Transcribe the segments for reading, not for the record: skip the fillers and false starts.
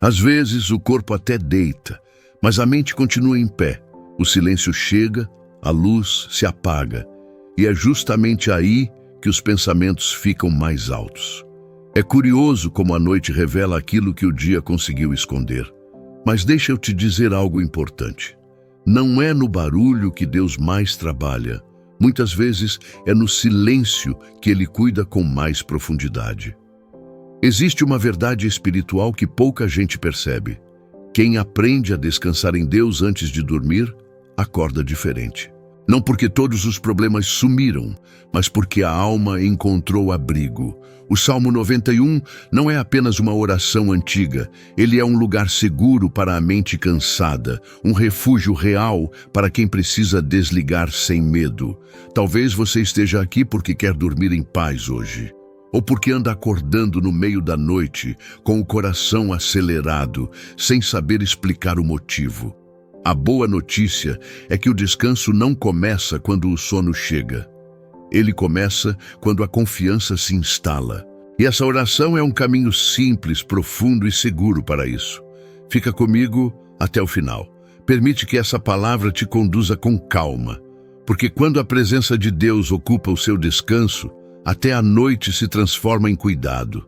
Às vezes o corpo até deita, mas a mente continua em pé. O silêncio chega, a luz se apaga, e é justamente aí que os pensamentos ficam mais altos. É curioso como a noite revela aquilo que o dia conseguiu esconder. Mas deixa eu te dizer algo importante. Não é no barulho que Deus mais trabalha. Muitas vezes é no silêncio que Ele cuida com mais profundidade. Existe uma verdade espiritual que pouca gente percebe. Quem aprende a descansar em Deus antes de dormir, acorda diferente. Não porque todos os problemas sumiram, mas porque a alma encontrou abrigo. O Salmo 91 não é apenas uma oração antiga, ele é um lugar seguro para a mente cansada, um refúgio real para quem precisa desligar sem medo. Talvez você esteja aqui porque quer dormir em paz hoje, ou porque anda acordando no meio da noite, com o coração acelerado, sem saber explicar o motivo. A boa notícia é que o descanso não começa quando o sono chega. Ele começa quando a confiança se instala. E essa oração é um caminho simples, profundo e seguro para isso. Fica comigo até o final. Permite que essa palavra te conduza com calma, porque quando a presença de Deus ocupa o seu descanso, até a noite se transforma em cuidado.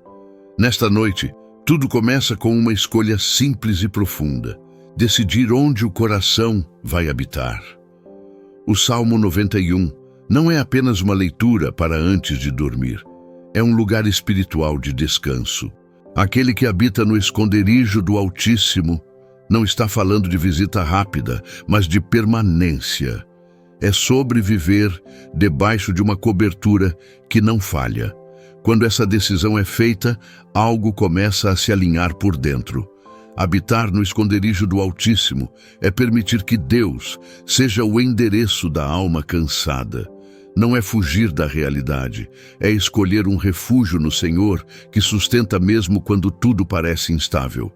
Nesta noite, tudo começa com uma escolha simples e profunda: decidir onde o coração vai habitar. O Salmo 91 não é apenas uma leitura para antes de dormir. É um lugar espiritual de descanso. Aquele que habita no esconderijo do Altíssimo não está falando de visita rápida, mas de permanência. É sobre viver debaixo de uma cobertura que não falha. Quando essa decisão é feita, algo começa a se alinhar por dentro. Habitar no esconderijo do Altíssimo é permitir que Deus seja o endereço da alma cansada. Não é fugir da realidade, é escolher um refúgio no Senhor que sustenta mesmo quando tudo parece instável.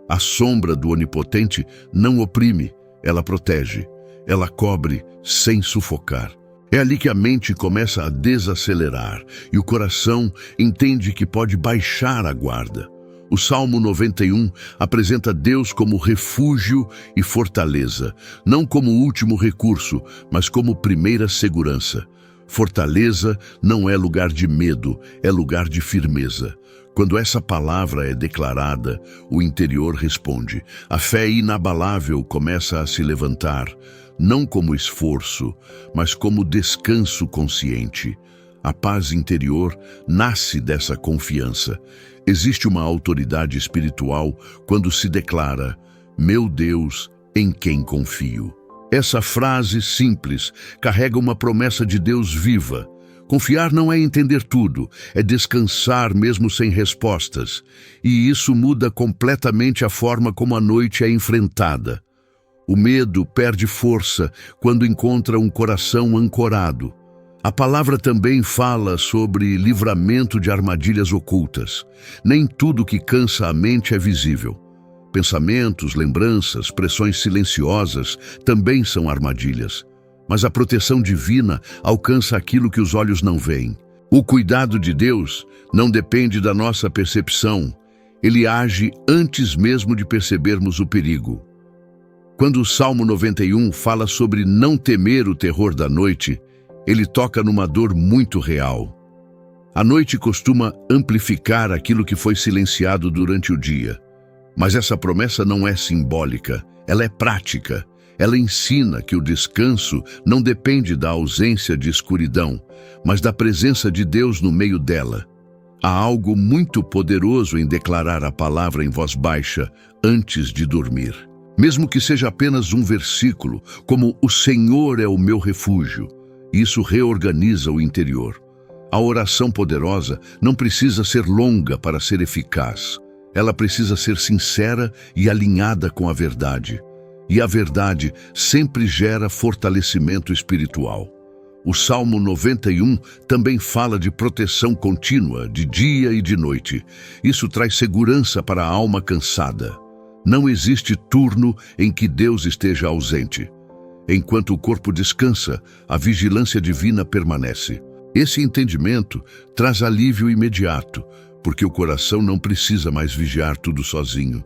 A sombra do Onipotente não oprime, ela protege, ela cobre sem sufocar. É ali que a mente começa a desacelerar e o coração entende que pode baixar a guarda. O Salmo 91 apresenta Deus como refúgio e fortaleza, não como último recurso, mas como primeira segurança. Fortaleza não é lugar de medo, é lugar de firmeza. Quando essa palavra é declarada, o interior responde. A fé inabalável começa a se levantar, não como esforço, mas como descanso consciente. A paz interior nasce dessa confiança. Existe uma autoridade espiritual quando se declara: meu Deus, em quem confio. Essa frase simples carrega uma promessa de Deus viva. Confiar não é entender tudo, é descansar mesmo sem respostas. E isso muda completamente a forma como a noite é enfrentada. O medo perde força quando encontra um coração ancorado. A palavra também fala sobre livramento de armadilhas ocultas. Nem tudo que cansa a mente é visível. Pensamentos, lembranças, pressões silenciosas também são armadilhas. Mas a proteção divina alcança aquilo que os olhos não veem. O cuidado de Deus não depende da nossa percepção. Ele age antes mesmo de percebermos o perigo. Quando o Salmo 91 fala sobre não temer o terror da noite, ele toca numa dor muito real. A noite costuma amplificar aquilo que foi silenciado durante o dia. Mas essa promessa não é simbólica, ela é prática. Ela ensina que o descanso não depende da ausência de escuridão, mas da presença de Deus no meio dela. Há algo muito poderoso em declarar a palavra em voz baixa antes de dormir. Mesmo que seja apenas um versículo, como "O Senhor é o meu refúgio", isso reorganiza o interior. A oração poderosa não precisa ser longa para ser eficaz. Ela precisa ser sincera e alinhada com a verdade. E a verdade sempre gera fortalecimento espiritual. O Salmo 91 também fala de proteção contínua, de dia e de noite. Isso traz segurança para a alma cansada. Não existe turno em que Deus esteja ausente. Enquanto o corpo descansa, a vigilância divina permanece. Esse entendimento traz alívio imediato, porque o coração não precisa mais vigiar tudo sozinho.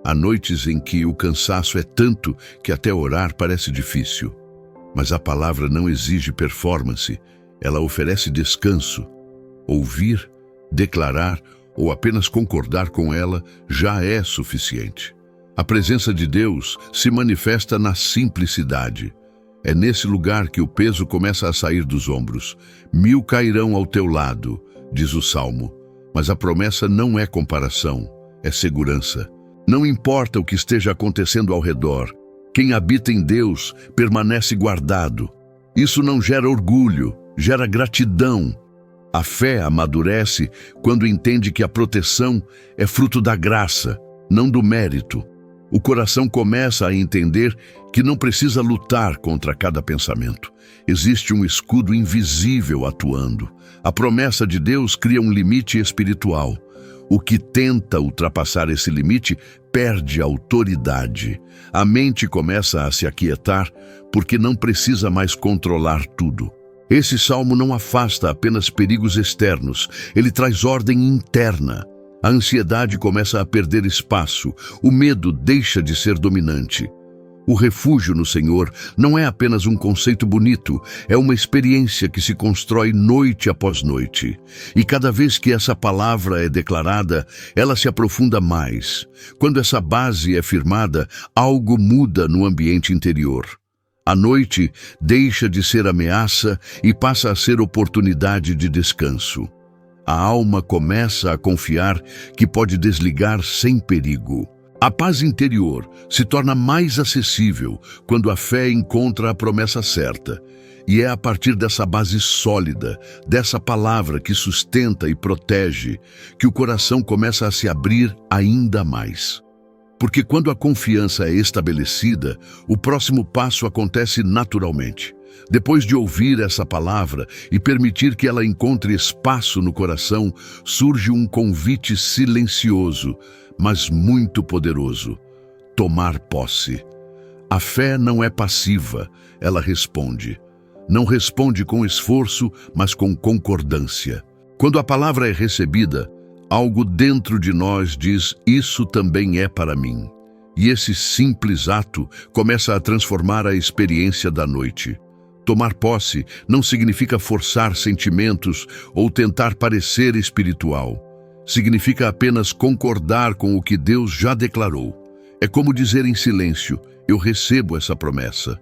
Há noites em que o cansaço é tanto que até orar parece difícil. Mas a palavra não exige performance, ela oferece descanso. Ouvir, declarar ou apenas concordar com ela já é suficiente. A presença de Deus se manifesta na simplicidade. É nesse lugar que o peso começa a sair dos ombros. 1000 cairão ao teu lado, diz o Salmo, mas a promessa não é comparação, é segurança. Não importa o que esteja acontecendo ao redor, quem habita em Deus permanece guardado. Isso não gera orgulho, gera gratidão. A fé amadurece quando entende que a proteção é fruto da graça, não do mérito. O coração começa a entender que não precisa lutar contra cada pensamento. Existe um escudo invisível atuando. A promessa de Deus cria um limite espiritual. O que tenta ultrapassar esse limite perde autoridade. A mente começa a se aquietar porque não precisa mais controlar tudo. Esse salmo não afasta apenas perigos externos, ele traz ordem interna. A ansiedade começa a perder espaço, o medo deixa de ser dominante. O refúgio no Senhor não é apenas um conceito bonito, é uma experiência que se constrói noite após noite. E cada vez que essa palavra é declarada, ela se aprofunda mais. Quando essa base é firmada, algo muda no ambiente interior. A noite deixa de ser ameaça e passa a ser oportunidade de descanso. A alma começa a confiar que pode desligar sem perigo. A paz interior se torna mais acessível quando a fé encontra a promessa certa. E é a partir dessa base sólida, dessa palavra que sustenta e protege, que o coração começa a se abrir ainda mais. Porque quando a confiança é estabelecida, o próximo passo acontece naturalmente. Depois de ouvir essa palavra e permitir que ela encontre espaço no coração, surge um convite silencioso, mas muito poderoso: tomar posse. A fé não é passiva, ela responde. Não responde com esforço, mas com concordância. Quando a palavra é recebida, algo dentro de nós diz: isso também é para mim. E esse simples ato começa a transformar a experiência da noite. Tomar posse não significa forçar sentimentos ou tentar parecer espiritual. Significa apenas concordar com o que Deus já declarou. É como dizer em silêncio: eu recebo essa promessa.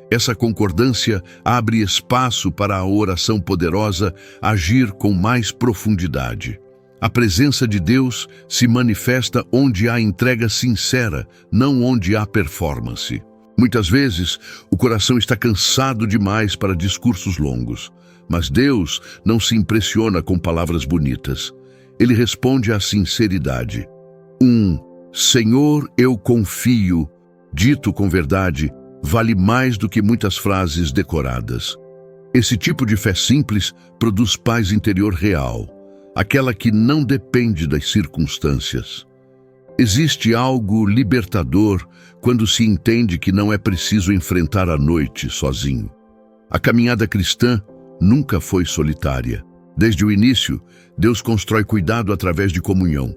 Essa concordância abre espaço para a oração poderosa agir com mais profundidade. A presença de Deus se manifesta onde há entrega sincera, não onde há performance. Muitas vezes, o coração está cansado demais para discursos longos, mas Deus não se impressiona com palavras bonitas. Ele responde à sinceridade. Senhor, eu confio, dito com verdade, vale mais do que muitas frases decoradas. Esse tipo de fé simples produz paz interior real, aquela que não depende das circunstâncias. Existe algo libertador quando se entende que não é preciso enfrentar a noite sozinho. A caminhada cristã nunca foi solitária. Desde o início, Deus constrói cuidado através de comunhão.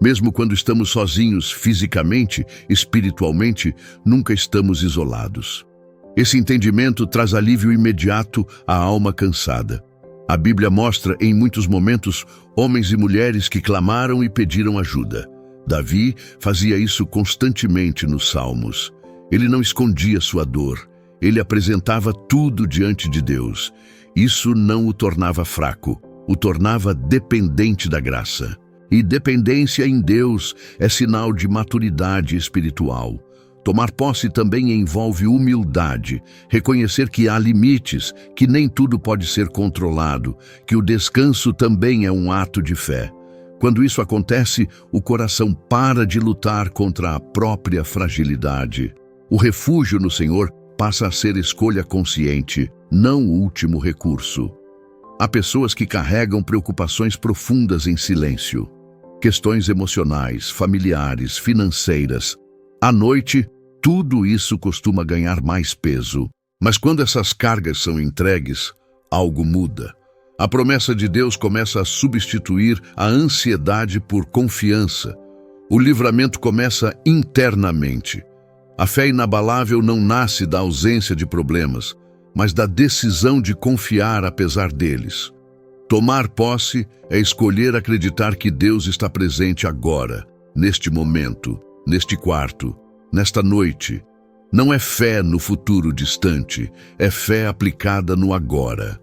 Mesmo quando estamos sozinhos fisicamente, espiritualmente, nunca estamos isolados. Esse entendimento traz alívio imediato à alma cansada. A Bíblia mostra em muitos momentos homens e mulheres que clamaram e pediram ajuda. Davi fazia isso constantemente nos Salmos. Ele não escondia sua dor, ele apresentava tudo diante de Deus. Isso não o tornava fraco, o tornava dependente da graça. E dependência em Deus é sinal de maturidade espiritual. Tomar posse também envolve humildade, reconhecer que há limites, que nem tudo pode ser controlado, que o descanso também é um ato de fé. Quando isso acontece, o coração para de lutar contra a própria fragilidade. O refúgio no Senhor passa a ser escolha consciente, não o último recurso. Há pessoas que carregam preocupações profundas em silêncio. Questões emocionais, familiares, financeiras. À noite, tudo isso costuma ganhar mais peso. Mas quando essas cargas são entregues, algo muda. A promessa de Deus começa a substituir a ansiedade por confiança. O livramento começa internamente. A fé inabalável não nasce da ausência de problemas, mas da decisão de confiar apesar deles. Tomar posse é escolher acreditar que Deus está presente agora, neste momento, neste quarto, nesta noite. Não é fé no futuro distante, é fé aplicada no agora.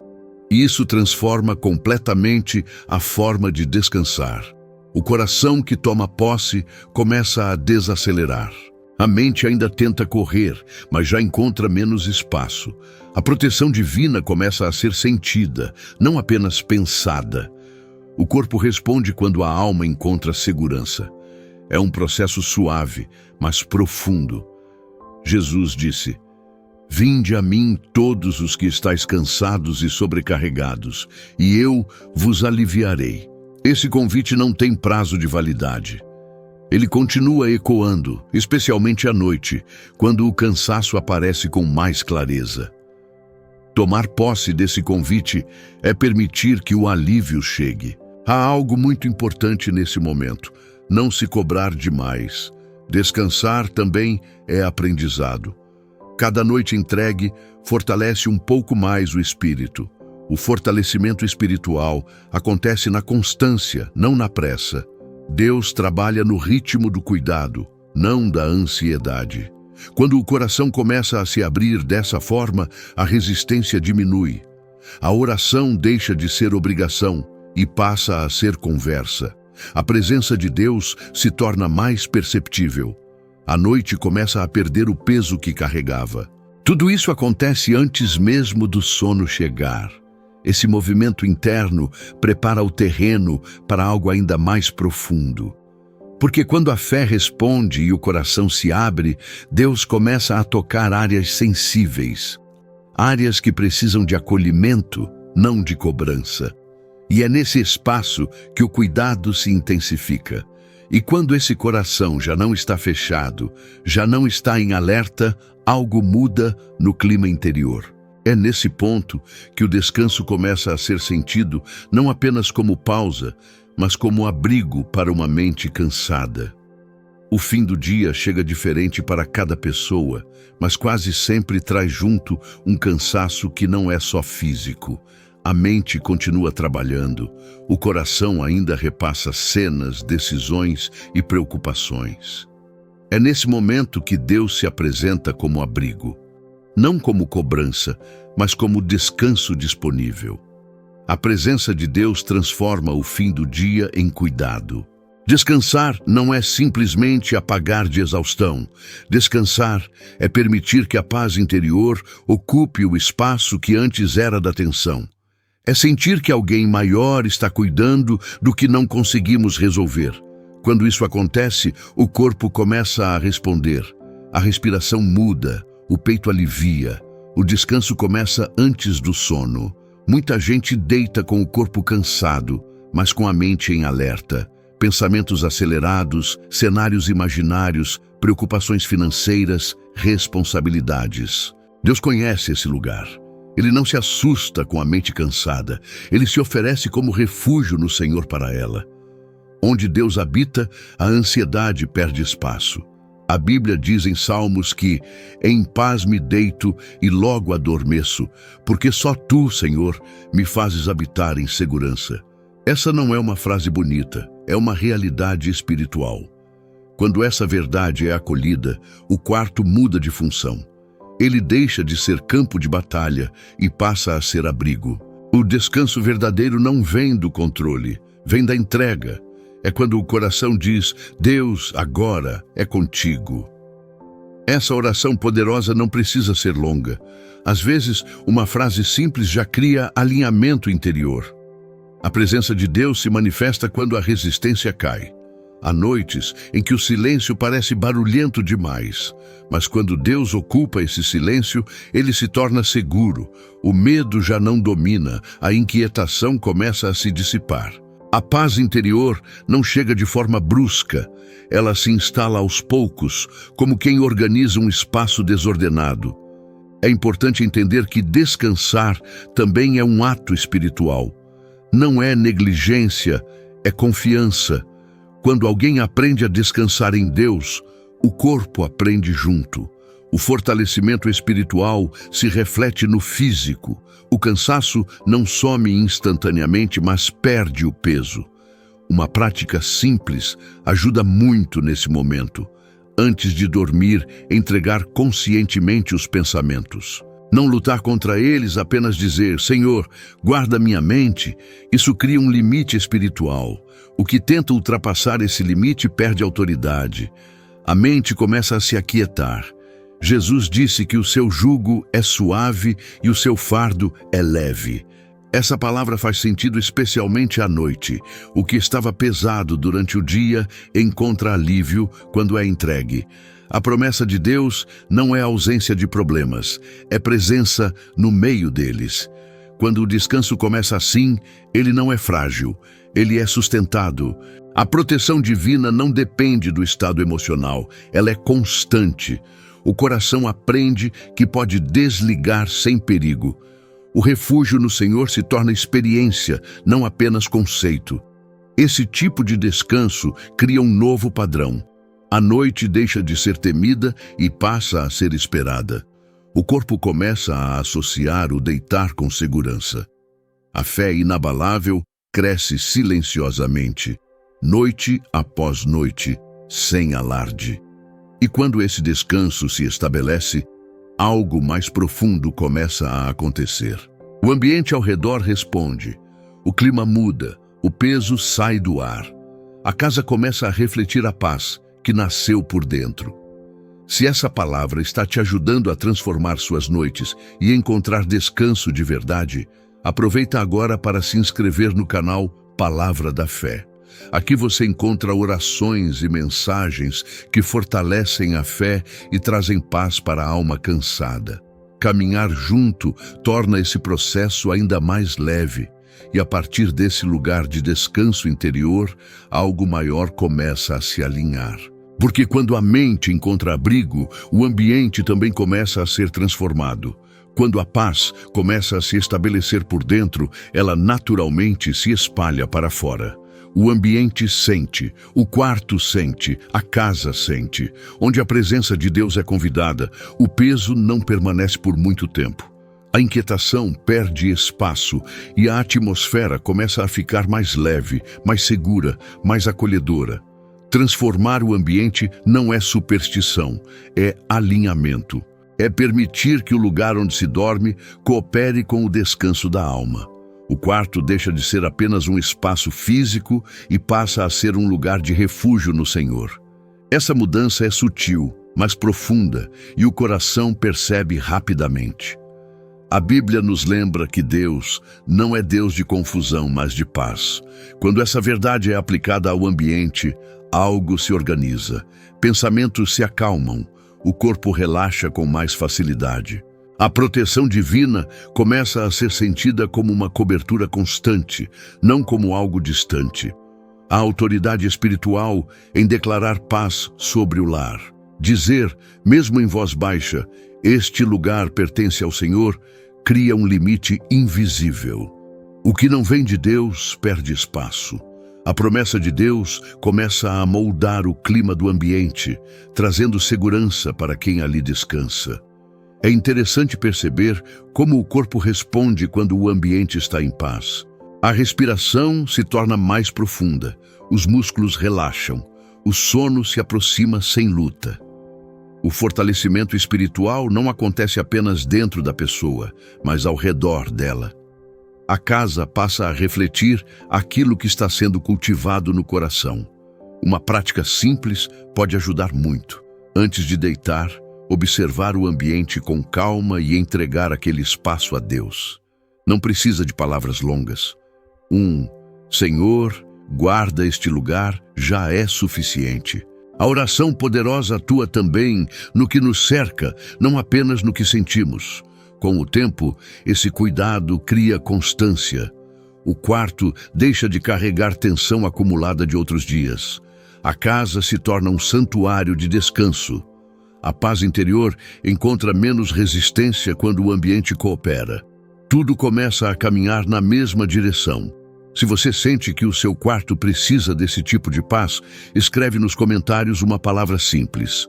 E isso transforma completamente a forma de descansar. O coração que toma posse começa a desacelerar. A mente ainda tenta correr, mas já encontra menos espaço. A proteção divina começa a ser sentida, não apenas pensada. O corpo responde quando a alma encontra segurança. É um processo suave, mas profundo. Jesus disse: "Vinde a mim todos os que estáis cansados e sobrecarregados, e eu vos aliviarei." Esse convite não tem prazo de validade. Ele continua ecoando, especialmente à noite, quando o cansaço aparece com mais clareza. Tomar posse desse convite é permitir que o alívio chegue. Há algo muito importante nesse momento: não se cobrar demais. Descansar também é aprendizado. Cada noite entregue fortalece um pouco mais o espírito. O fortalecimento espiritual acontece na constância, não na pressa. Deus trabalha no ritmo do cuidado, não da ansiedade. Quando o coração começa a se abrir dessa forma, a resistência diminui. A oração deixa de ser obrigação e passa a ser conversa. A presença de Deus se torna mais perceptível. A noite começa a perder o peso que carregava. Tudo isso acontece antes mesmo do sono chegar. Esse movimento interno prepara o terreno para algo ainda mais profundo. Porque quando a fé responde e o coração se abre, Deus começa a tocar áreas sensíveis. Áreas que precisam de acolhimento, não de cobrança. E é nesse espaço que o cuidado se intensifica. E quando esse coração já não está fechado, já não está em alerta, algo muda no clima interior. É nesse ponto que o descanso começa a ser sentido não apenas como pausa, mas como abrigo para uma mente cansada. O fim do dia chega diferente para cada pessoa, mas quase sempre traz junto um cansaço que não é só físico. A mente continua trabalhando, o coração ainda repassa cenas, decisões e preocupações. É nesse momento que Deus se apresenta como abrigo. Não como cobrança, mas como descanso disponível. A presença de Deus transforma o fim do dia em cuidado. Descansar não é simplesmente apagar de exaustão. Descansar é permitir que a paz interior ocupe o espaço que antes era da tensão. É sentir que alguém maior está cuidando do que não conseguimos resolver. Quando isso acontece, o corpo começa a responder. A respiração muda. O peito alivia. O descanso começa antes do sono. Muita gente deita com o corpo cansado, mas com a mente em alerta. Pensamentos acelerados, cenários imaginários, preocupações financeiras, responsabilidades. Deus conhece esse lugar. Ele não se assusta com a mente cansada. Ele se oferece como refúgio no Senhor para ela. Onde Deus habita, a ansiedade perde espaço. A Bíblia diz em Salmos que "em paz me deito e logo adormeço, porque só Tu, Senhor, me fazes habitar em segurança." Essa não é uma frase bonita, é uma realidade espiritual. Quando essa verdade é acolhida, o quarto muda de função. Ele deixa de ser campo de batalha e passa a ser abrigo. O descanso verdadeiro não vem do controle, vem da entrega. É quando o coração diz: "Deus, agora é contigo." Essa oração poderosa não precisa ser longa. Às vezes, uma frase simples já cria alinhamento interior. A presença de Deus se manifesta quando a resistência cai. Há noites em que o silêncio parece barulhento demais, mas quando Deus ocupa esse silêncio, ele se torna seguro. O medo já não domina, a inquietação começa a se dissipar. A paz interior não chega de forma brusca, ela se instala aos poucos, como quem organiza um espaço desordenado. É importante entender que descansar também é um ato espiritual. Não é negligência, é confiança. Quando alguém aprende a descansar em Deus, o corpo aprende junto. O fortalecimento espiritual se reflete no físico. O cansaço não some instantaneamente, mas perde o peso. Uma prática simples ajuda muito nesse momento. Antes de dormir, entregar conscientemente os pensamentos. Não lutar contra eles, apenas dizer: Senhor, guarda minha mente. Isso cria um limite espiritual. O que tenta ultrapassar esse limite perde autoridade. A mente começa a se aquietar. Jesus disse que o seu jugo é suave e o seu fardo é leve. Essa palavra faz sentido especialmente à noite. O que estava pesado durante o dia encontra alívio quando é entregue. A promessa de Deus não é ausência de problemas, é presença no meio deles. Quando o descanso começa assim, ele não é frágil, ele é sustentado. A proteção divina não depende do estado emocional, ela é constante. O coração aprende que pode desligar sem perigo. O refúgio no Senhor se torna experiência, não apenas conceito. Esse tipo de descanso cria um novo padrão. A noite deixa de ser temida e passa a ser esperada. O corpo começa a associar o deitar com segurança. A fé inabalável cresce silenciosamente, noite após noite, sem alarde. E quando esse descanso se estabelece, algo mais profundo começa a acontecer. O ambiente ao redor responde. O clima muda, o peso sai do ar. A casa começa a refletir a paz que nasceu por dentro. Se essa palavra está te ajudando a transformar suas noites e encontrar descanso de verdade, aproveita agora para se inscrever no canal Palavra da Fé. Aqui você encontra orações e mensagens que fortalecem a fé e trazem paz para a alma cansada. Caminhar junto torna esse processo ainda mais leve, e a partir desse lugar de descanso interior, algo maior começa a se alinhar. Porque quando a mente encontra abrigo, o ambiente também começa a ser transformado. Quando a paz começa a se estabelecer por dentro, ela naturalmente se espalha para fora. O ambiente sente, o quarto sente, a casa sente. Onde a presença de Deus é convidada, o peso não permanece por muito tempo. A inquietação perde espaço e a atmosfera começa a ficar mais leve, mais segura, mais acolhedora. Transformar o ambiente não é superstição, é alinhamento. É permitir que o lugar onde se dorme coopere com o descanso da alma. O quarto deixa de ser apenas um espaço físico e passa a ser um lugar de refúgio no Senhor. Essa mudança é sutil, mas profunda, e o coração percebe rapidamente. A Bíblia nos lembra que Deus não é Deus de confusão, mas de paz. Quando essa verdade é aplicada ao ambiente, algo se organiza, pensamentos se acalmam, o corpo relaxa com mais facilidade. A proteção divina começa a ser sentida como uma cobertura constante, não como algo distante. A autoridade espiritual em declarar paz sobre o lar. Dizer, mesmo em voz baixa, este lugar pertence ao Senhor, cria um limite invisível. O que não vem de Deus perde espaço. A promessa de Deus começa a moldar o clima do ambiente, trazendo segurança para quem ali descansa. É interessante perceber como o corpo responde quando o ambiente está em paz. A respiração se torna mais profunda, os músculos relaxam, o sono se aproxima sem luta. O fortalecimento espiritual não acontece apenas dentro da pessoa, mas ao redor dela. A casa passa a refletir aquilo que está sendo cultivado no coração. Uma prática simples pode ajudar muito. Antes de deitar, observar o ambiente com calma e entregar aquele espaço a Deus. Não precisa de palavras longas. Senhor, guarda este lugar, já é suficiente. A oração poderosa atua também no que nos cerca, não apenas no que sentimos. Com o tempo, esse cuidado cria constância. O quarto deixa de carregar tensão acumulada de outros dias. A casa se torna um santuário de descanso. A paz interior encontra menos resistência quando o ambiente coopera. Tudo começa a caminhar na mesma direção. Se você sente que o seu quarto precisa desse tipo de paz, escreve nos comentários uma palavra simples: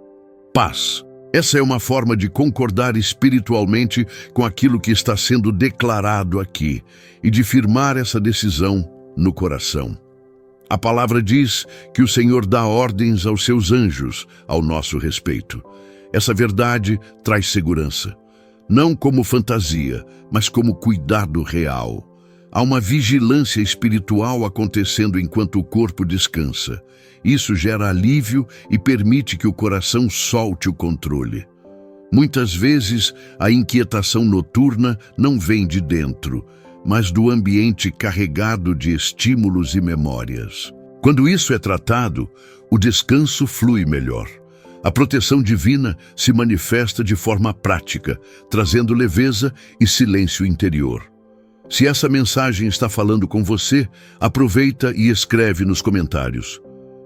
paz. Essa é uma forma de concordar espiritualmente com aquilo que está sendo declarado aqui e de firmar essa decisão no coração. A palavra diz que o Senhor dá ordens aos seus anjos ao nosso respeito. Essa verdade traz segurança, não como fantasia, mas como cuidado real. Há uma vigilância espiritual acontecendo enquanto o corpo descansa. Isso gera alívio e permite que o coração solte o controle. Muitas vezes, a inquietação noturna não vem de dentro, mas do ambiente carregado de estímulos e memórias. Quando isso é tratado, o descanso flui melhor. A proteção divina se manifesta de forma prática, trazendo leveza e silêncio interior. Se essa mensagem está falando com você, aproveita e escreve nos comentários: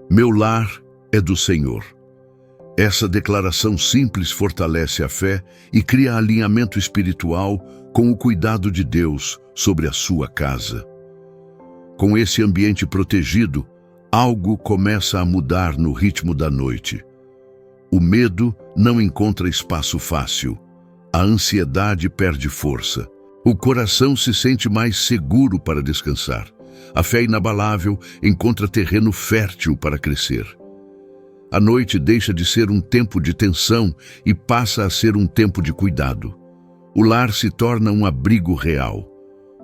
meu lar é do Senhor. Essa declaração simples fortalece a fé e cria alinhamento espiritual com o cuidado de Deus sobre a sua casa. Com esse ambiente protegido, algo começa a mudar no ritmo da noite. O medo não encontra espaço fácil. A ansiedade perde força. O coração se sente mais seguro para descansar. A fé inabalável encontra terreno fértil para crescer. A noite deixa de ser um tempo de tensão e passa a ser um tempo de cuidado. O lar se torna um abrigo real.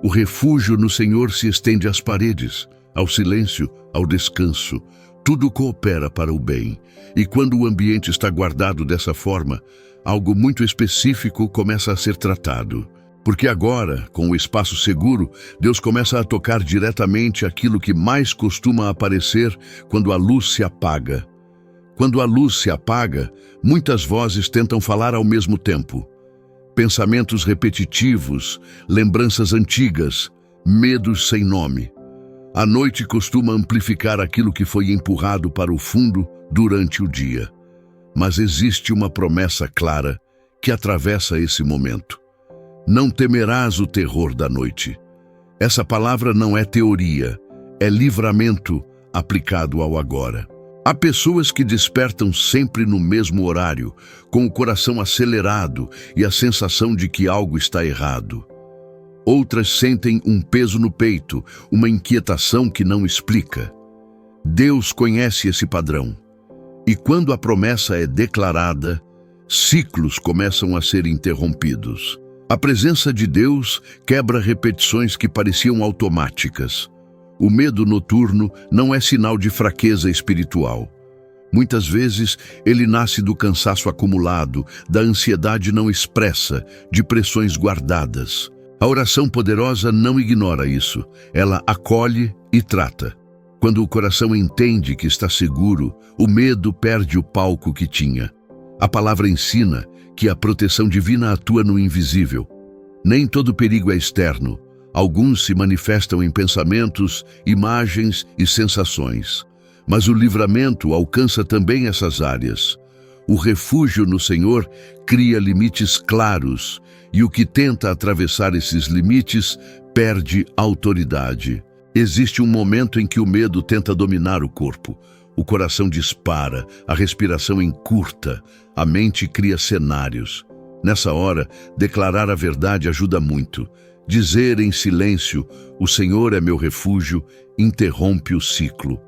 O refúgio no Senhor se estende às paredes, ao silêncio, ao descanso. Tudo coopera para o bem. E quando o ambiente está guardado dessa forma, algo muito específico começa a ser tratado. Porque agora, com o espaço seguro, Deus começa a tocar diretamente aquilo que mais costuma aparecer quando a luz se apaga. Quando a luz se apaga, muitas vozes tentam falar ao mesmo tempo. Pensamentos repetitivos, lembranças antigas, medos sem nome. A noite costuma amplificar aquilo que foi empurrado para o fundo durante o dia. Mas existe uma promessa clara que atravessa esse momento. Não temerás o terror da noite. Essa palavra não é teoria, é livramento aplicado ao agora. Há pessoas que despertam sempre no mesmo horário, com o coração acelerado e a sensação de que algo está errado. Outras sentem um peso no peito, uma inquietação que não explica. Deus conhece esse padrão. E quando a promessa é declarada, ciclos começam a ser interrompidos. A presença de Deus quebra repetições que pareciam automáticas. O medo noturno não é sinal de fraqueza espiritual. Muitas vezes, ele nasce do cansaço acumulado, da ansiedade não expressa, de pressões guardadas. A oração poderosa não ignora isso. Ela acolhe e trata. Quando o coração entende que está seguro, o medo perde o palco que tinha. A palavra ensina que a proteção divina atua no invisível. Nem todo perigo é externo. Alguns se manifestam em pensamentos, imagens e sensações. Mas o livramento alcança também essas áreas. O refúgio no Senhor cria limites claros, e o que tenta atravessar esses limites perde autoridade. Existe um momento em que o medo tenta dominar o corpo. O coração dispara, a respiração encurta, a mente cria cenários. Nessa hora, declarar a verdade ajuda muito. Dizer em silêncio, o Senhor é meu refúgio, interrompe o ciclo.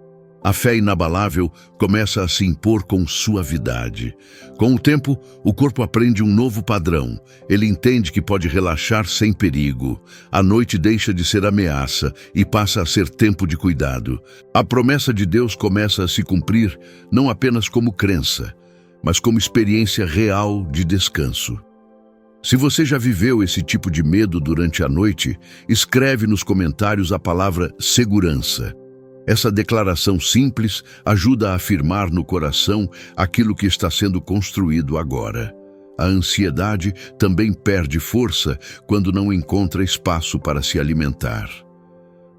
A fé inabalável começa a se impor com suavidade. Com o tempo, o corpo aprende um novo padrão. Ele entende que pode relaxar sem perigo. A noite deixa de ser ameaça e passa a ser tempo de cuidado. A promessa de Deus começa a se cumprir não apenas como crença, mas como experiência real de descanso. Se você já viveu esse tipo de medo durante a noite, escreve nos comentários a palavra segurança. Essa declaração simples ajuda a afirmar no coração aquilo que está sendo construído agora. A ansiedade também perde força quando não encontra espaço para se alimentar.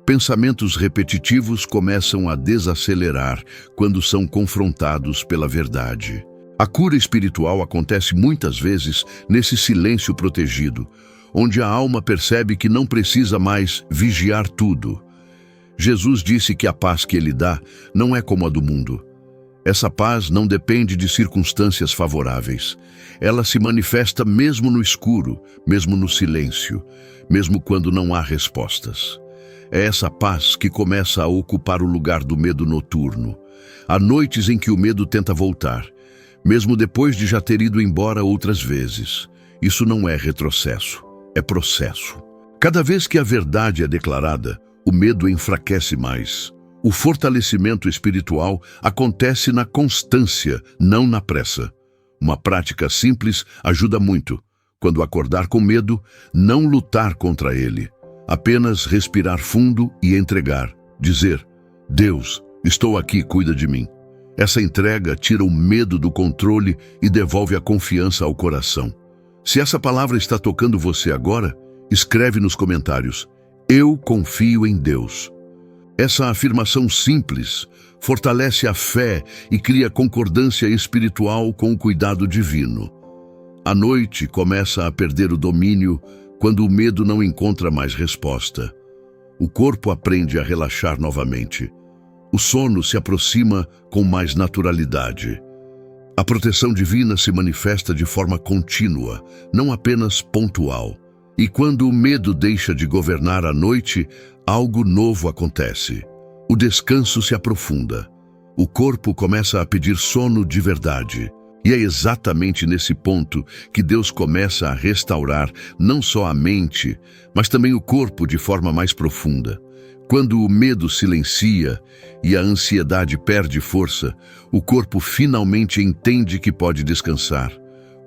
Pensamentos repetitivos começam a desacelerar quando são confrontados pela verdade. A cura espiritual acontece muitas vezes nesse silêncio protegido, onde a alma percebe que não precisa mais vigiar tudo. Jesus disse que a paz que ele dá não é como a do mundo. Essa paz não depende de circunstâncias favoráveis. Ela se manifesta mesmo no escuro, mesmo no silêncio, mesmo quando não há respostas. É essa paz que começa a ocupar o lugar do medo noturno. Há noites em que o medo tenta voltar, mesmo depois de já ter ido embora outras vezes. Isso não é retrocesso, é processo. Cada vez que a verdade é declarada, o medo enfraquece mais. O fortalecimento espiritual acontece na constância, não na pressa. Uma prática simples ajuda muito. Quando acordar com medo, não lutar contra ele. Apenas respirar fundo e entregar. Dizer: Deus, estou aqui, cuida de mim. Essa entrega tira o medo do controle e devolve a confiança ao coração. Se essa palavra está tocando você agora, escreve nos comentários: Eu confio em Deus. Essa afirmação simples fortalece a fé e cria concordância espiritual com o cuidado divino. A noite começa a perder o domínio quando o medo não encontra mais resposta. O corpo aprende a relaxar novamente. O sono se aproxima com mais naturalidade. A proteção divina se manifesta de forma contínua, não apenas pontual. E quando o medo deixa de governar a noite, algo novo acontece. O descanso se aprofunda. O corpo começa a pedir sono de verdade. E é exatamente nesse ponto que Deus começa a restaurar não só a mente, mas também o corpo de forma mais profunda. Quando o medo silencia e a ansiedade perde força, o corpo finalmente entende que pode descansar.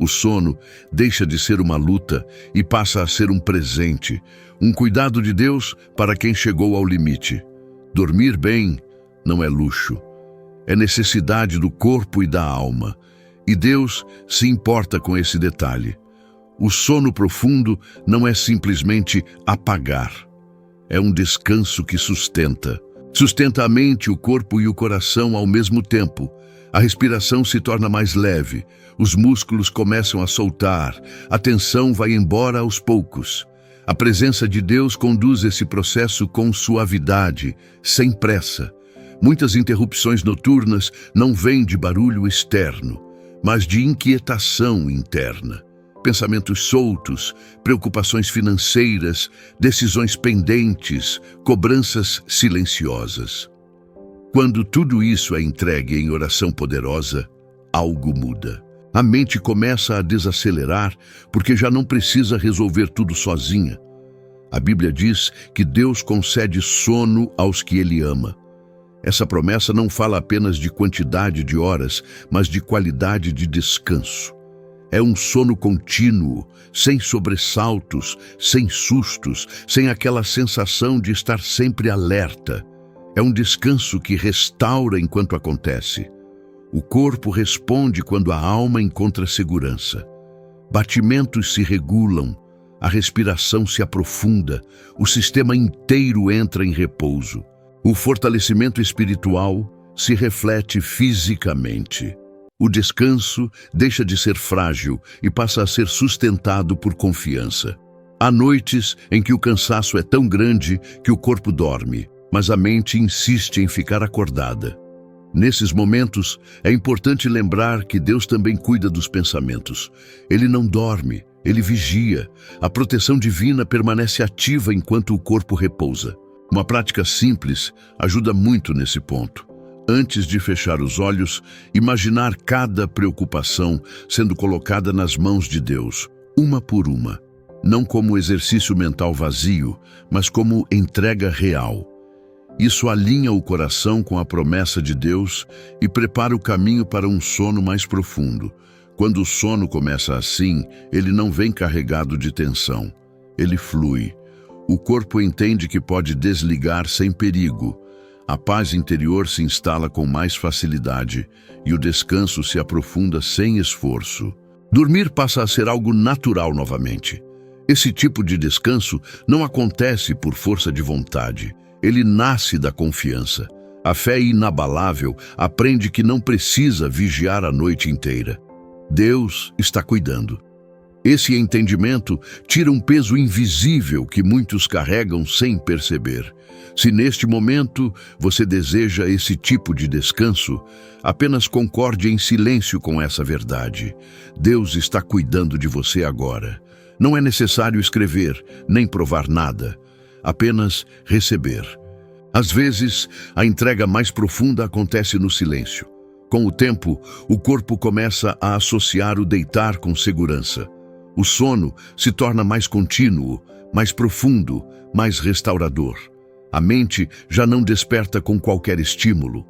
O sono deixa de ser uma luta e passa a ser um presente, um cuidado de Deus para quem chegou ao limite. Dormir bem não é luxo, é necessidade do corpo e da alma. E Deus se importa com esse detalhe. O sono profundo não é simplesmente apagar. É um descanso que sustenta. Sustenta a mente, o corpo e o coração ao mesmo tempo. A respiração se torna mais leve, os músculos começam a soltar, a tensão vai embora aos poucos. A presença de Deus conduz esse processo com suavidade, sem pressa. Muitas interrupções noturnas não vêm de barulho externo, mas de inquietação interna. Pensamentos soltos, preocupações financeiras, decisões pendentes, cobranças silenciosas. Quando tudo isso é entregue em oração poderosa, algo muda. A mente começa a desacelerar porque já não precisa resolver tudo sozinha. A Bíblia diz que Deus concede sono aos que Ele ama. Essa promessa não fala apenas de quantidade de horas, mas de qualidade de descanso. É um sono contínuo, sem sobressaltos, sem sustos, sem aquela sensação de estar sempre alerta. É um descanso que restaura enquanto acontece. O corpo responde quando a alma encontra segurança. Batimentos se regulam, a respiração se aprofunda, o sistema inteiro entra em repouso. O fortalecimento espiritual se reflete fisicamente. O descanso deixa de ser frágil e passa a ser sustentado por confiança. Há noites em que o cansaço é tão grande que o corpo dorme, mas a mente insiste em ficar acordada. Nesses momentos, é importante lembrar que Deus também cuida dos pensamentos. Ele não dorme, ele vigia. A proteção divina permanece ativa enquanto o corpo repousa. Uma prática simples ajuda muito nesse ponto. Antes de fechar os olhos, imaginar cada preocupação sendo colocada nas mãos de Deus, uma por uma. Não como exercício mental vazio, mas como entrega real. Isso alinha o coração com a promessa de Deus e prepara o caminho para um sono mais profundo. Quando o sono começa assim, ele não vem carregado de tensão. Ele flui. O corpo entende que pode desligar sem perigo. A paz interior se instala com mais facilidade e o descanso se aprofunda sem esforço. Dormir passa a ser algo natural novamente. Esse tipo de descanso não acontece por força de vontade. Ele nasce da confiança. A fé inabalável aprende que não precisa vigiar a noite inteira. Deus está cuidando. Esse entendimento tira um peso invisível que muitos carregam sem perceber. Se neste momento você deseja esse tipo de descanso, apenas concorde em silêncio com essa verdade. Deus está cuidando de você agora. Não é necessário escrever, nem provar nada. Apenas receber. Às vezes, a entrega mais profunda acontece no silêncio. Com o tempo, o corpo começa a associar o deitar com segurança. O sono se torna mais contínuo, mais profundo, mais restaurador. A mente já não desperta com qualquer estímulo.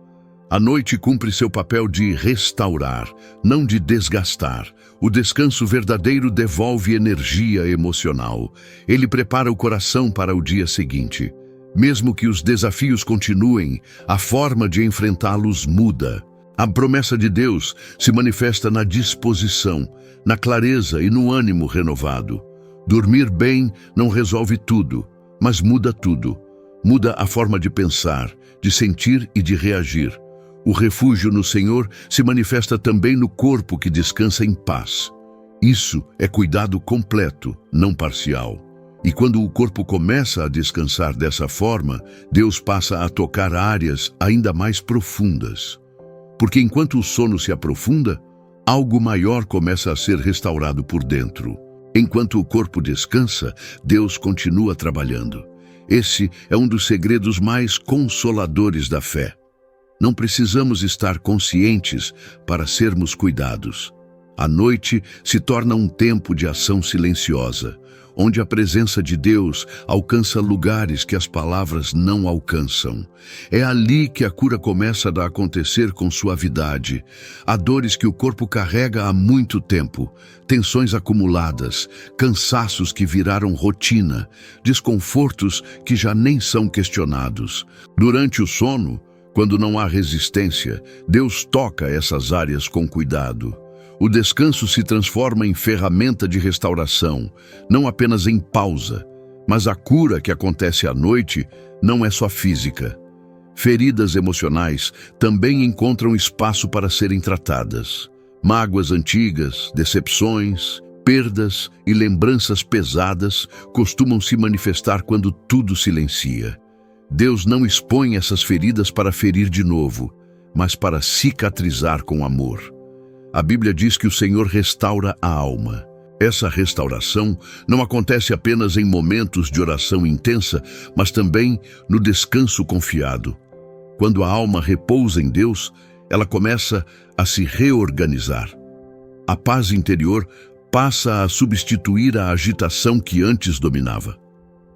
A noite cumpre seu papel de restaurar, não de desgastar. O descanso verdadeiro devolve energia emocional. Ele prepara o coração para o dia seguinte. Mesmo que os desafios continuem, a forma de enfrentá-los muda. A promessa de Deus se manifesta na disposição, na clareza e no ânimo renovado. Dormir bem não resolve tudo, mas muda tudo. Muda a forma de pensar, de sentir e de reagir. O refúgio no Senhor se manifesta também no corpo que descansa em paz. Isso é cuidado completo, não parcial. E quando o corpo começa a descansar dessa forma, Deus passa a tocar áreas ainda mais profundas. Porque enquanto o sono se aprofunda, algo maior começa a ser restaurado por dentro. Enquanto o corpo descansa, Deus continua trabalhando. Esse é um dos segredos mais consoladores da fé. Não precisamos estar conscientes para sermos cuidados. A noite se torna um tempo de ação silenciosa, onde a presença de Deus alcança lugares que as palavras não alcançam. É ali que a cura começa a acontecer com suavidade. Há dores que o corpo carrega há muito tempo, tensões acumuladas, cansaços que viraram rotina, desconfortos que já nem são questionados. Durante o sono, quando não há resistência, Deus toca essas áreas com cuidado. O descanso se transforma em ferramenta de restauração, não apenas em pausa, mas a cura que acontece à noite não é só física. Feridas emocionais também encontram espaço para serem tratadas. Mágoas antigas, decepções, perdas e lembranças pesadas costumam se manifestar quando tudo silencia. Deus não expõe essas feridas para ferir de novo, mas para cicatrizar com amor. A Bíblia diz que o Senhor restaura a alma. Essa restauração não acontece apenas em momentos de oração intensa, mas também no descanso confiado. Quando a alma repousa em Deus, ela começa a se reorganizar. A paz interior passa a substituir a agitação que antes dominava.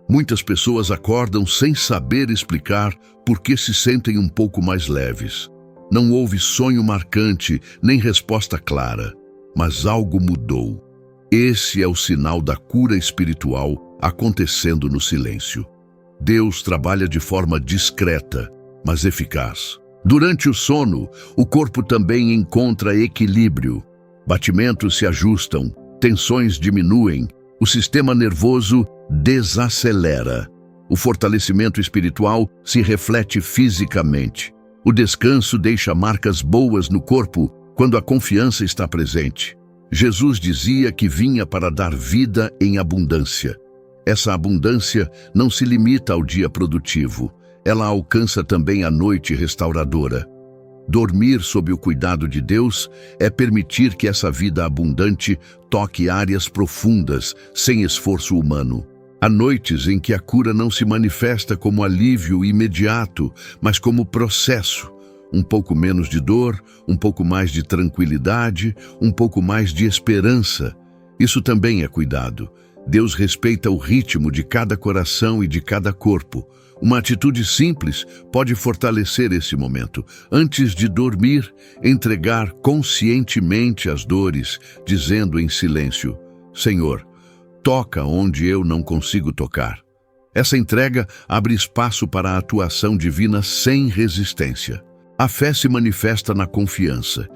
Muitas pessoas acordam sem saber explicar por que se sentem um pouco mais leves. Não houve sonho marcante, nem resposta clara, mas algo mudou. Esse é o sinal da cura espiritual acontecendo no silêncio. Deus trabalha de forma discreta, mas eficaz. Durante o sono, o corpo também encontra equilíbrio. Batimentos se ajustam, tensões diminuem, o sistema nervoso desacelera. O fortalecimento espiritual se reflete fisicamente. O descanso deixa marcas boas no corpo quando a confiança está presente. Jesus dizia que vinha para dar vida em abundância. Essa abundância não se limita ao dia produtivo. Ela alcança também a noite restauradora. Dormir sob o cuidado de Deus é permitir que essa vida abundante toque áreas profundas, sem esforço humano. Há noites em que a cura não se manifesta como alívio imediato, mas como processo. Um pouco menos de dor, um pouco mais de tranquilidade, um pouco mais de esperança. Isso também é cuidado. Deus respeita o ritmo de cada coração e de cada corpo. Uma atitude simples pode fortalecer esse momento. Antes de dormir, entregar conscientemente as dores, dizendo em silêncio: Senhor, toca onde eu não consigo tocar. Essa entrega abre espaço para a atuação divina sem resistência. A fé se manifesta na confiança.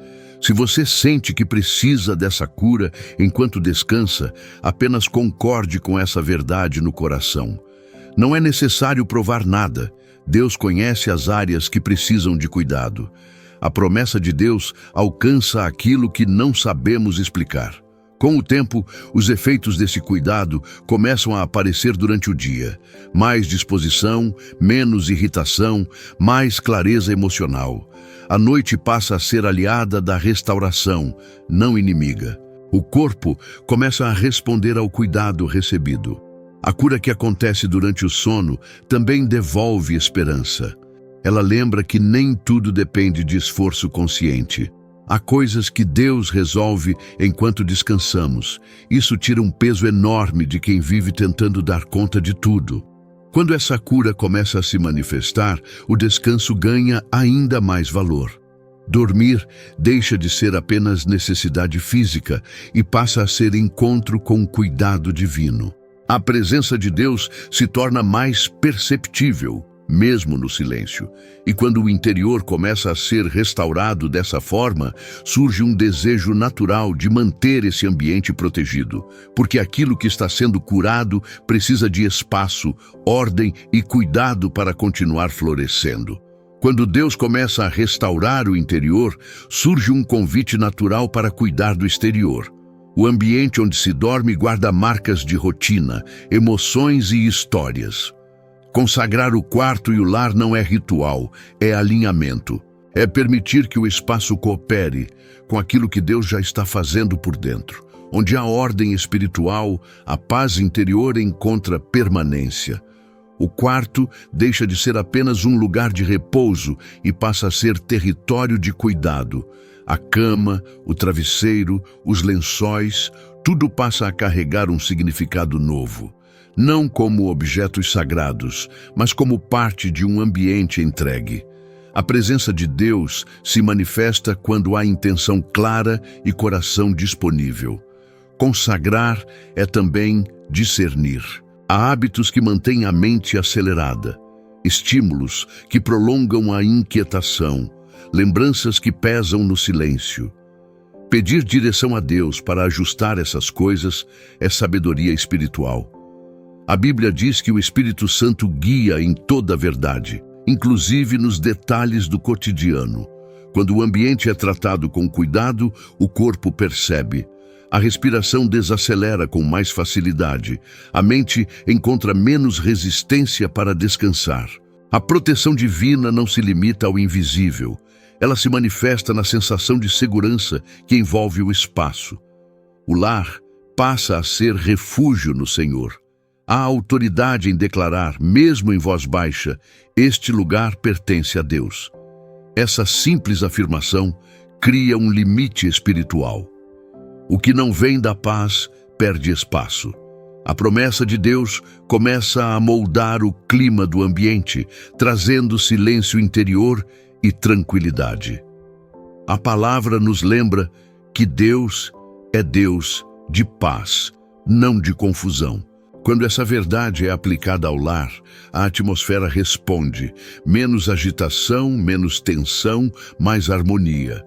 Se você sente que precisa dessa cura enquanto descansa, apenas concorde com essa verdade no coração. Não é necessário provar nada. Deus conhece as áreas que precisam de cuidado. A promessa de Deus alcança aquilo que não sabemos explicar. Com o tempo, os efeitos desse cuidado começam a aparecer durante o dia. Mais disposição, menos irritação, mais clareza emocional. A noite passa a ser aliada da restauração, não inimiga. O corpo começa a responder ao cuidado recebido. A cura que acontece durante o sono também devolve esperança. Ela lembra que nem tudo depende de esforço consciente. Há coisas que Deus resolve enquanto descansamos. Isso tira um peso enorme de quem vive tentando dar conta de tudo. Quando essa cura começa a se manifestar, o descanso ganha ainda mais valor. Dormir deixa de ser apenas necessidade física e passa a ser encontro com o cuidado divino. A presença de Deus se torna mais perceptível, mesmo no silêncio. E quando o interior começa a ser restaurado dessa forma, surge um desejo natural de manter esse ambiente protegido, porque aquilo que está sendo curado precisa de espaço, ordem e cuidado para continuar florescendo. Quando Deus começa a restaurar o interior, surge um convite natural para cuidar do exterior. O ambiente onde se dorme guarda marcas de rotina, emoções e histórias. Consagrar o quarto e o lar não é ritual, é alinhamento. É permitir que o espaço coopere com aquilo que Deus já está fazendo por dentro. Onde há ordem espiritual, a paz interior encontra permanência. O quarto deixa de ser apenas um lugar de repouso e passa a ser território de cuidado. A cama, o travesseiro, os lençóis, tudo passa a carregar um significado novo. Não como objetos sagrados, mas como parte de um ambiente entregue. A presença de Deus se manifesta quando há intenção clara e coração disponível. Consagrar é também discernir. Há hábitos que mantêm a mente acelerada, estímulos que prolongam a inquietação, lembranças que pesam no silêncio. Pedir direção a Deus para ajustar essas coisas é sabedoria espiritual. A Bíblia diz que o Espírito Santo guia em toda a verdade, inclusive nos detalhes do cotidiano. Quando o ambiente é tratado com cuidado, o corpo percebe. A respiração desacelera com mais facilidade. A mente encontra menos resistência para descansar. A proteção divina não se limita ao invisível. Ela se manifesta na sensação de segurança que envolve o espaço. O lar passa a ser refúgio no Senhor. Há autoridade em declarar, mesmo em voz baixa, este lugar pertence a Deus. Essa simples afirmação cria um limite espiritual. O que não vem da paz perde espaço. A promessa de Deus começa a moldar o clima do ambiente, trazendo silêncio interior e tranquilidade. A palavra nos lembra que Deus é Deus de paz, não de confusão. Quando essa verdade é aplicada ao lar, a atmosfera responde. Menos agitação, menos tensão, mais harmonia.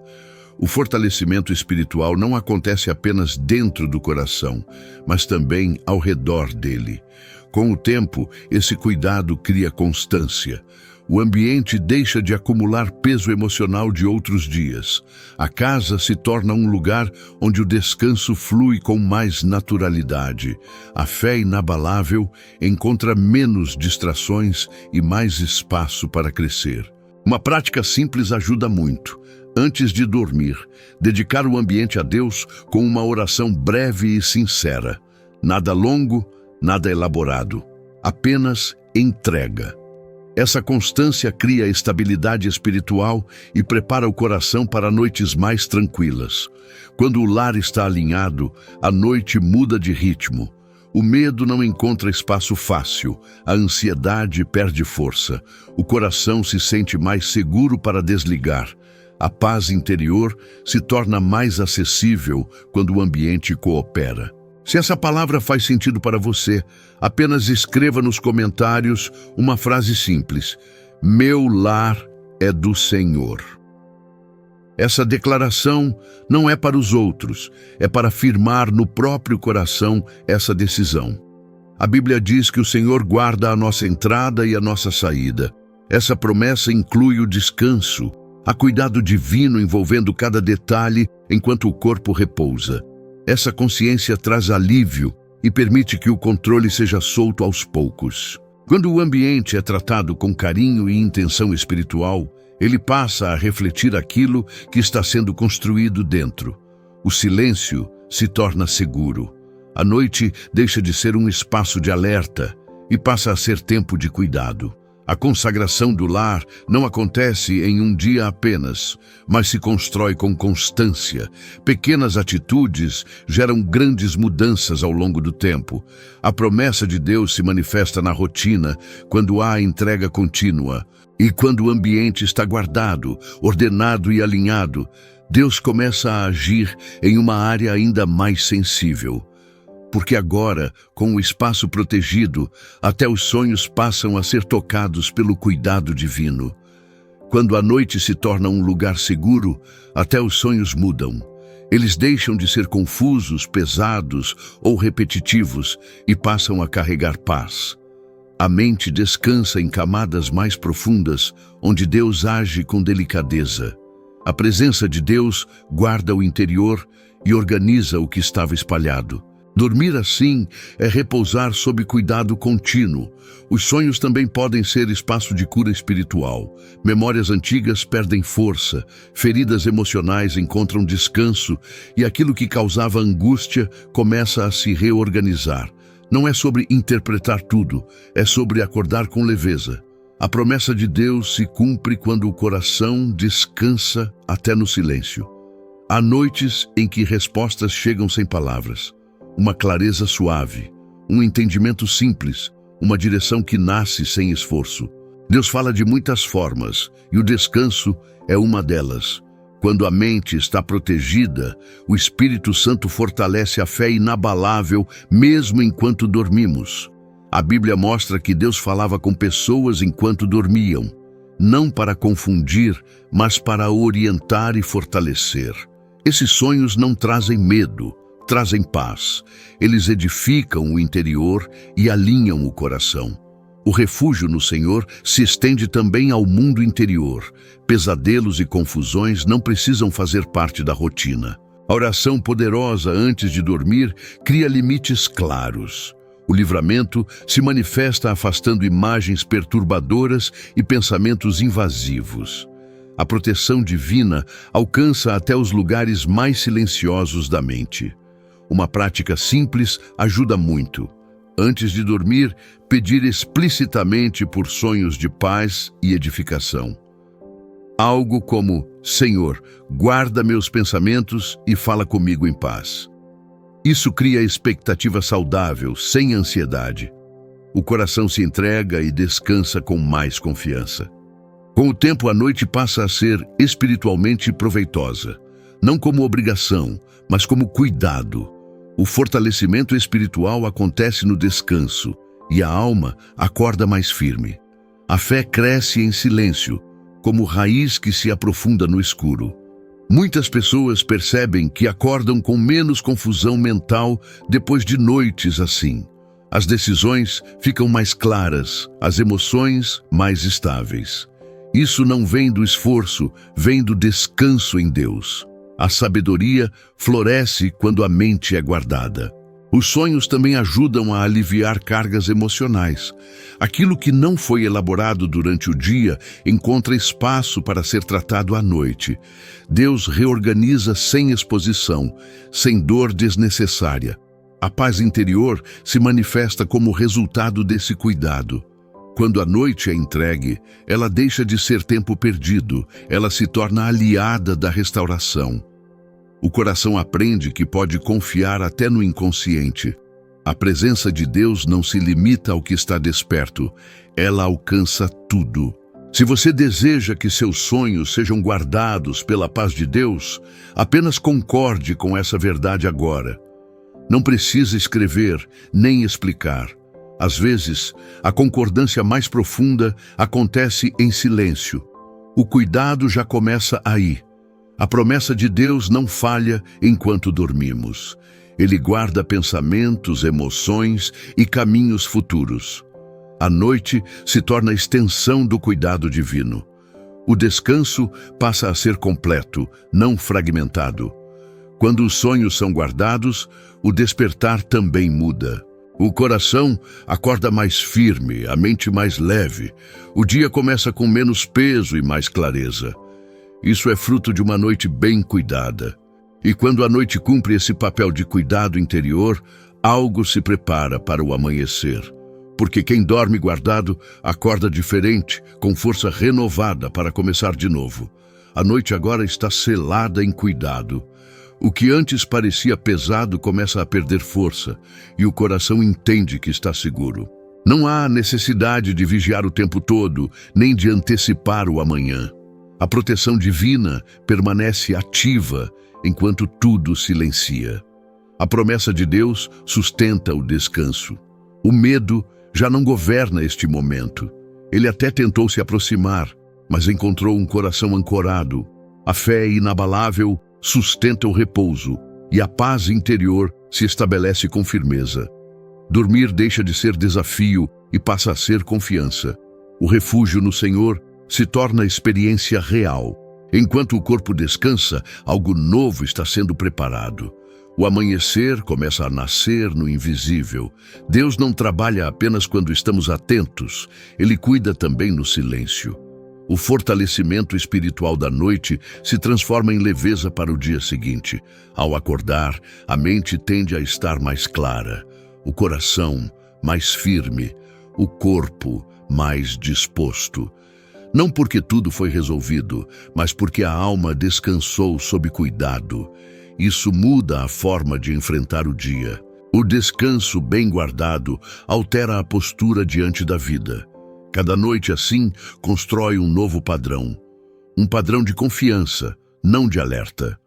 O fortalecimento espiritual não acontece apenas dentro do coração, mas também ao redor dele. Com o tempo, esse cuidado cria constância. O ambiente deixa de acumular peso emocional de outros dias. A casa se torna um lugar onde o descanso flui com mais naturalidade. A fé inabalável encontra menos distrações e mais espaço para crescer. Uma prática simples ajuda muito. Antes de dormir, dedicar o ambiente a Deus com uma oração breve e sincera. Nada longo, nada elaborado. Apenas entrega. Essa constância cria estabilidade espiritual e prepara o coração para noites mais tranquilas. Quando o lar está alinhado, a noite muda de ritmo. O medo não encontra espaço fácil, a ansiedade perde força, o coração se sente mais seguro para desligar. A paz interior se torna mais acessível quando o ambiente coopera. Se essa palavra faz sentido para você, apenas escreva nos comentários uma frase simples: meu lar é do Senhor. Essa declaração não é para os outros, é para afirmar no próprio coração essa decisão. A Bíblia diz que o Senhor guarda a nossa entrada e a nossa saída. Essa promessa inclui o descanso, há cuidado divino envolvendo cada detalhe enquanto o corpo repousa. Essa consciência traz alívio e permite que o controle seja solto aos poucos. Quando o ambiente é tratado com carinho e intenção espiritual, ele passa a refletir aquilo que está sendo construído dentro. O silêncio se torna seguro. A noite deixa de ser um espaço de alerta e passa a ser tempo de cuidado. A consagração do lar não acontece em um dia apenas, mas se constrói com constância. Pequenas atitudes geram grandes mudanças ao longo do tempo. A promessa de Deus se manifesta na rotina, quando há entrega contínua. E quando o ambiente está guardado, ordenado e alinhado, Deus começa a agir em uma área ainda mais sensível. Porque agora, com o espaço protegido, até os sonhos passam a ser tocados pelo cuidado divino. Quando a noite se torna um lugar seguro, até os sonhos mudam. Eles deixam de ser confusos, pesados ou repetitivos e passam a carregar paz. A mente descansa em camadas mais profundas, onde Deus age com delicadeza. A presença de Deus guarda o interior e organiza o que estava espalhado. Dormir assim é repousar sob cuidado contínuo. Os sonhos também podem ser espaço de cura espiritual. Memórias antigas perdem força, feridas emocionais encontram descanso e aquilo que causava angústia começa a se reorganizar. Não é sobre interpretar tudo, é sobre acordar com leveza. A promessa de Deus se cumpre quando o coração descansa até no silêncio. Há noites em que respostas chegam sem palavras. Uma clareza suave, um entendimento simples, uma direção que nasce sem esforço. Deus fala de muitas formas, e o descanso é uma delas. Quando a mente está protegida, o Espírito Santo fortalece a fé inabalável, mesmo enquanto dormimos. A Bíblia mostra que Deus falava com pessoas enquanto dormiam, não para confundir, mas para orientar e fortalecer. Esses sonhos não trazem medo, trazem paz. Eles edificam o interior e alinham o coração. O refúgio no Senhor se estende também ao mundo interior. Pesadelos e confusões não precisam fazer parte da rotina. A oração poderosa antes de dormir cria limites claros. O livramento se manifesta afastando imagens perturbadoras e pensamentos invasivos. A proteção divina alcança até os lugares mais silenciosos da mente. Uma prática simples ajuda muito. Antes de dormir, pedir explicitamente por sonhos de paz e edificação. Algo como: Senhor, guarda meus pensamentos e fala comigo em paz. Isso cria expectativa saudável, sem ansiedade. O coração se entrega e descansa com mais confiança. Com o tempo, a noite passa a ser espiritualmente proveitosa. Não como obrigação, mas como cuidado. O fortalecimento espiritual acontece no descanso e a alma acorda mais firme. A fé cresce em silêncio, como raiz que se aprofunda no escuro. Muitas pessoas percebem que acordam com menos confusão mental depois de noites assim. As decisões ficam mais claras, as emoções mais estáveis. Isso não vem do esforço, vem do descanso em Deus. A sabedoria floresce quando a mente é guardada. Os sonhos também ajudam a aliviar cargas emocionais. Aquilo que não foi elaborado durante o dia encontra espaço para ser tratado à noite. Deus reorganiza sem exposição, sem dor desnecessária. A paz interior se manifesta como resultado desse cuidado. Quando a noite é entregue, ela deixa de ser tempo perdido, ela se torna aliada da restauração. O coração aprende que pode confiar até no inconsciente. A presença de Deus não se limita ao que está desperto, ela alcança tudo. Se você deseja que seus sonhos sejam guardados pela paz de Deus, apenas concorde com essa verdade agora. Não precisa escrever, nem explicar. Às vezes, a concordância mais profunda acontece em silêncio. O cuidado já começa aí. A promessa de Deus não falha enquanto dormimos. Ele guarda pensamentos, emoções e caminhos futuros. A noite se torna a extensão do cuidado divino. O descanso passa a ser completo, não fragmentado. Quando os sonhos são guardados, o despertar também muda. O coração acorda mais firme, a mente mais leve. O dia começa com menos peso e mais clareza. Isso é fruto de uma noite bem cuidada. E quando a noite cumpre esse papel de cuidado interior, algo se prepara para o amanhecer. Porque quem dorme guardado acorda diferente, com força renovada para começar de novo. A noite agora está selada em cuidado. O que antes parecia pesado começa a perder força, e o coração entende que está seguro. Não há necessidade de vigiar o tempo todo, nem de antecipar o amanhã. A proteção divina permanece ativa enquanto tudo silencia. A promessa de Deus sustenta o descanso. O medo já não governa este momento. Ele até tentou se aproximar, mas encontrou um coração ancorado. A fé inabalável sustenta o repouso, e a paz interior se estabelece com firmeza. Dormir deixa de ser desafio e passa a ser confiança. O refúgio no Senhor se torna experiência real. Enquanto o corpo descansa, algo novo está sendo preparado. O amanhecer começa a nascer no invisível. Deus não trabalha apenas quando estamos atentos, Ele cuida também no silêncio. O fortalecimento espiritual da noite se transforma em leveza para o dia seguinte. Ao acordar, a mente tende a estar mais clara, o coração mais firme, o corpo mais disposto. Não porque tudo foi resolvido, mas porque a alma descansou sob cuidado. Isso muda a forma de enfrentar o dia. O descanso bem guardado altera a postura diante da vida. Cada noite assim constrói um novo padrão. Um padrão de confiança, não de alerta.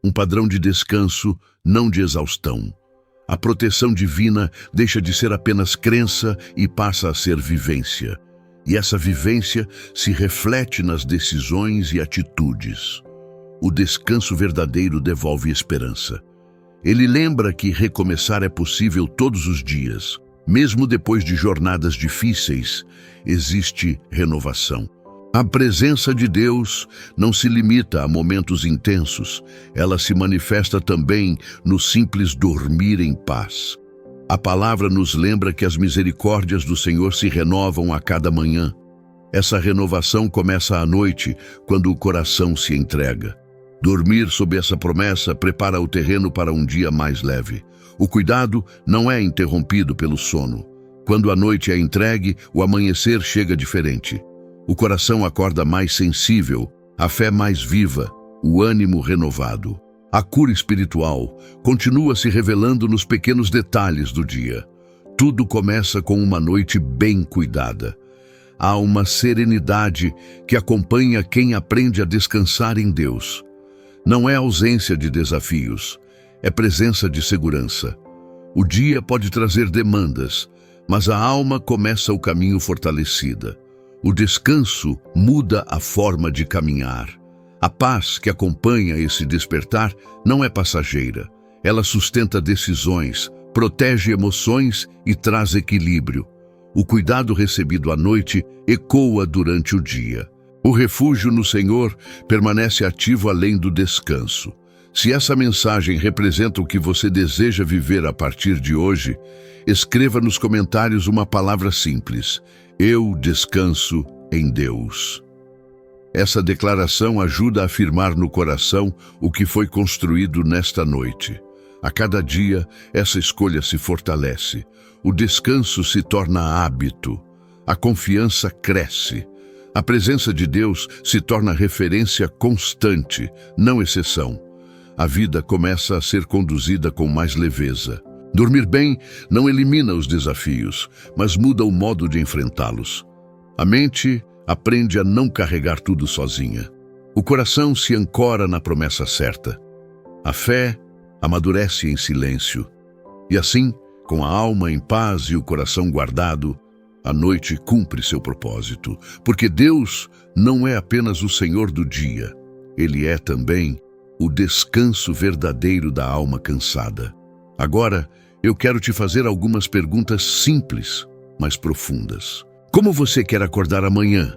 Um padrão de descanso, não de exaustão. A proteção divina deixa de ser apenas crença e passa a ser vivência. E essa vivência se reflete nas decisões e atitudes. O descanso verdadeiro devolve esperança. Ele lembra que recomeçar é possível todos os dias. Mesmo depois de jornadas difíceis, existe renovação. A presença de Deus não se limita a momentos intensos. Ela se manifesta também no simples dormir em paz. A palavra nos lembra que as misericórdias do Senhor se renovam a cada manhã. Essa renovação começa à noite, quando o coração se entrega. Dormir sob essa promessa prepara o terreno para um dia mais leve. O cuidado não é interrompido pelo sono. Quando a noite é entregue, o amanhecer chega diferente. O coração acorda mais sensível, a fé mais viva, o ânimo renovado. A cura espiritual continua se revelando nos pequenos detalhes do dia. Tudo começa com uma noite bem cuidada. Há uma serenidade que acompanha quem aprende a descansar em Deus. Não é ausência de desafios, é presença de segurança. O dia pode trazer demandas, mas a alma começa o caminho fortalecida. O descanso muda a forma de caminhar. A paz que acompanha esse despertar não é passageira. Ela sustenta decisões, protege emoções e traz equilíbrio. O cuidado recebido à noite ecoa durante o dia. O refúgio no Senhor permanece ativo além do descanso. Se essa mensagem representa o que você deseja viver a partir de hoje, escreva nos comentários uma palavra simples: eu descanso em Deus. Essa declaração ajuda a afirmar no coração o que foi construído nesta noite. A cada dia, essa escolha se fortalece. O descanso se torna hábito. A confiança cresce. A presença de Deus se torna referência constante, não exceção. A vida começa a ser conduzida com mais leveza. Dormir bem não elimina os desafios, mas muda o modo de enfrentá-los. A mente aprende a não carregar tudo sozinha. O coração se ancora na promessa certa. A fé amadurece em silêncio. E assim, com a alma em paz e o coração guardado, a noite cumpre seu propósito. Porque Deus não é apenas o Senhor do dia. Ele é também o descanso verdadeiro da alma cansada. Agora, eu quero te fazer algumas perguntas simples, mas profundas. Como você quer acordar amanhã?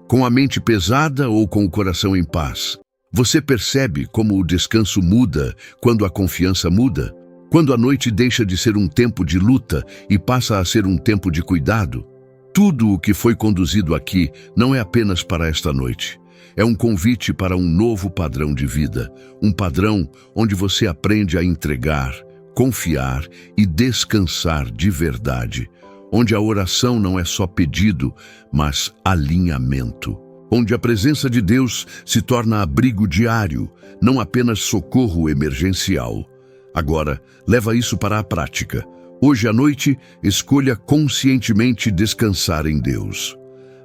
Com a mente pesada ou com o coração em paz? Você percebe como o descanso muda quando a confiança muda? Quando a noite deixa de ser um tempo de luta e passa a ser um tempo de cuidado? Tudo o que foi conduzido aqui não é apenas para esta noite. É um convite para um novo padrão de vida, um padrão onde você aprende a entregar, confiar e descansar de verdade, onde a oração não é só pedido, mas alinhamento, onde a presença de Deus se torna abrigo diário, não apenas socorro emergencial. Agora, leva isso para a prática. Hoje à noite, escolha conscientemente descansar em Deus.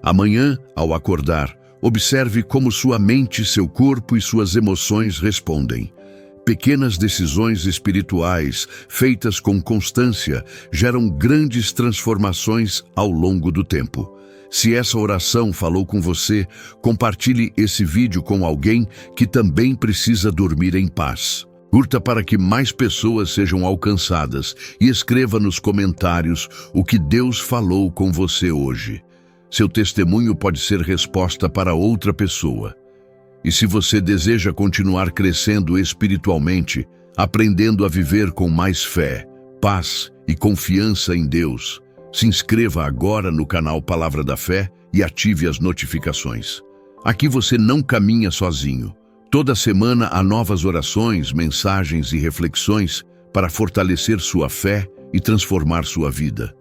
Amanhã, ao acordar, observe como sua mente, seu corpo e suas emoções respondem. Pequenas decisões espirituais, feitas com constância, geram grandes transformações ao longo do tempo. Se essa oração falou com você, compartilhe esse vídeo com alguém que também precisa dormir em paz. Curta para que mais pessoas sejam alcançadas e escreva nos comentários o que Deus falou com você hoje. Seu testemunho pode ser resposta para outra pessoa. E se você deseja continuar crescendo espiritualmente, aprendendo a viver com mais fé, paz e confiança em Deus, se inscreva agora no canal Palavra da Fé e ative as notificações. Aqui você não caminha sozinho. Toda semana há novas orações, mensagens e reflexões para fortalecer sua fé e transformar sua vida.